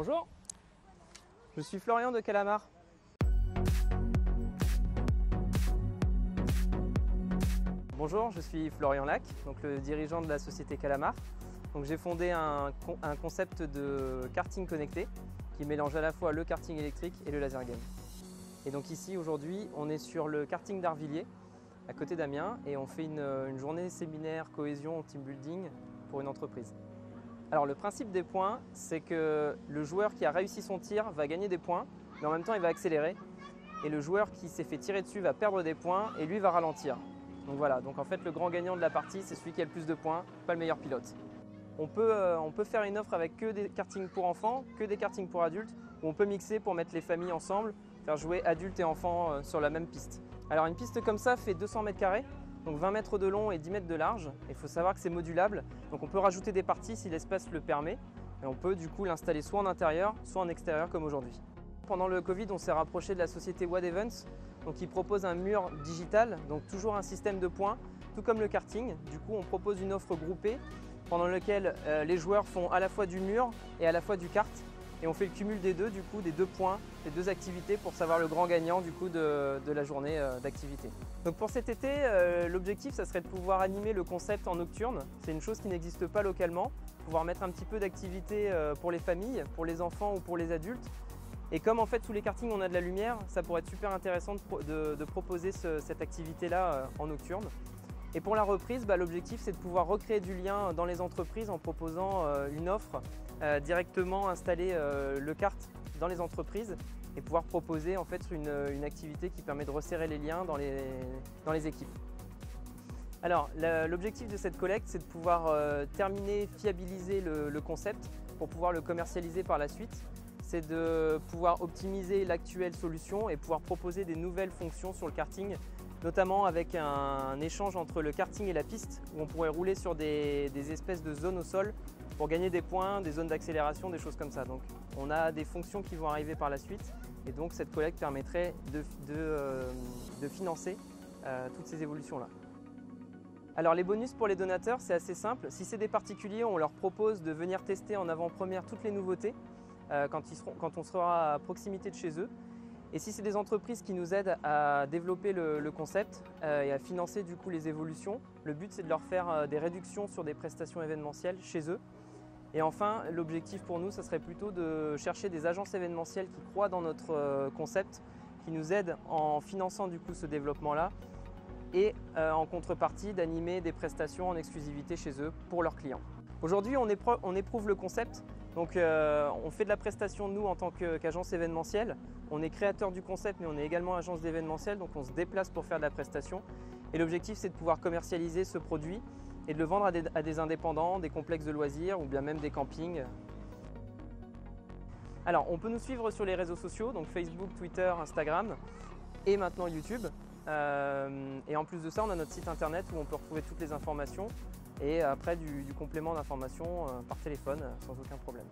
Bonjour, je suis Florian de Calamar. Bonjour, je suis Florian Lac, donc le dirigeant de la société Calamar. J'ai fondé un concept de karting connecté qui mélange à la fois le karting électrique et le laser game. Et donc ici aujourd'hui on est sur le karting d'Arvilliers à côté d'Amiens et on fait une journée séminaire cohésion team building pour une entreprise. Alors le principe des points, c'est que le joueur qui a réussi son tir va gagner des points, mais en même temps il va accélérer. Et le joueur qui s'est fait tirer dessus va perdre des points et lui va ralentir. Donc voilà, donc en fait le grand gagnant de la partie, c'est celui qui a le plus de points, pas le meilleur pilote. On peut faire une offre avec que des kartings pour enfants, que des kartings pour adultes, ou on peut mixer pour mettre les familles ensemble, faire jouer adultes et enfants sur la même piste. Alors une piste comme ça fait 200 mètres carrés. Donc 20 mètres de long et 10 mètres de large. Il faut savoir que c'est modulable, donc on peut rajouter des parties si l'espace le permet. Et on peut du coup l'installer soit en intérieur, soit en extérieur comme aujourd'hui. Pendant le Covid, on s'est rapproché de la société Wad Events, donc qui propose un mur digital, donc toujours un système de points, tout comme le karting. Du coup, on propose une offre groupée pendant laquelle les joueurs font à la fois du mur et à la fois du kart. Et on fait le cumul des deux, du coup, des deux points, des deux activités pour savoir le grand gagnant du coup, de la journée d'activité. Donc pour cet été, l'objectif, ça serait de pouvoir animer le concept en nocturne. C'est une chose qui n'existe pas localement. Pouvoir mettre un petit peu d'activité pour les familles, pour les enfants ou pour les adultes. Et comme en fait, tous les kartings, on a de la lumière, ça pourrait être super intéressant de proposer cette activité-là en nocturne. Et pour la reprise, l'objectif c'est de pouvoir recréer du lien dans les entreprises en proposant une offre, directement installer le kart dans les entreprises et pouvoir proposer en fait une activité qui permet de resserrer les liens dans les équipes. Alors l'objectif de cette collecte c'est de pouvoir terminer, fiabiliser le concept pour pouvoir le commercialiser par la suite. C'est de pouvoir optimiser l'actuelle solution et pouvoir proposer des nouvelles fonctions sur le karting, notamment avec un échange entre le karting et la piste où on pourrait rouler sur des espèces de zones au sol pour gagner des points, des zones d'accélération, des choses comme ça. Donc on a des fonctions qui vont arriver par la suite et donc cette collecte permettrait de financer toutes ces évolutions-là. Alors les bonus pour les donateurs, c'est assez simple. Si c'est des particuliers, on leur propose de venir tester en avant-première toutes les nouveautés quand on sera à proximité de chez eux. Et si c'est des entreprises qui nous aident à développer le concept et à financer du coup les évolutions, le but c'est de leur faire des réductions sur des prestations événementielles chez eux. Et enfin, l'objectif pour nous, ça serait plutôt de chercher des agences événementielles qui croient dans notre concept, qui nous aident en finançant du coup ce développement-là et en contrepartie d'animer des prestations en exclusivité chez eux pour leurs clients. Aujourd'hui, on éprouve le concept. Donc on fait de la prestation nous en tant qu'agence événementielle. On est créateur du concept mais on est également agence d'événementiel, donc on se déplace pour faire de la prestation. Et l'objectif c'est de pouvoir commercialiser ce produit et de le vendre à des indépendants, des complexes de loisirs ou bien même des campings. Alors on peut nous suivre sur les réseaux sociaux, donc Facebook, Twitter, Instagram et maintenant YouTube. Et en plus de ça, on a notre site internet où on peut retrouver toutes les informations et après du complément d'informations par téléphone sans aucun problème.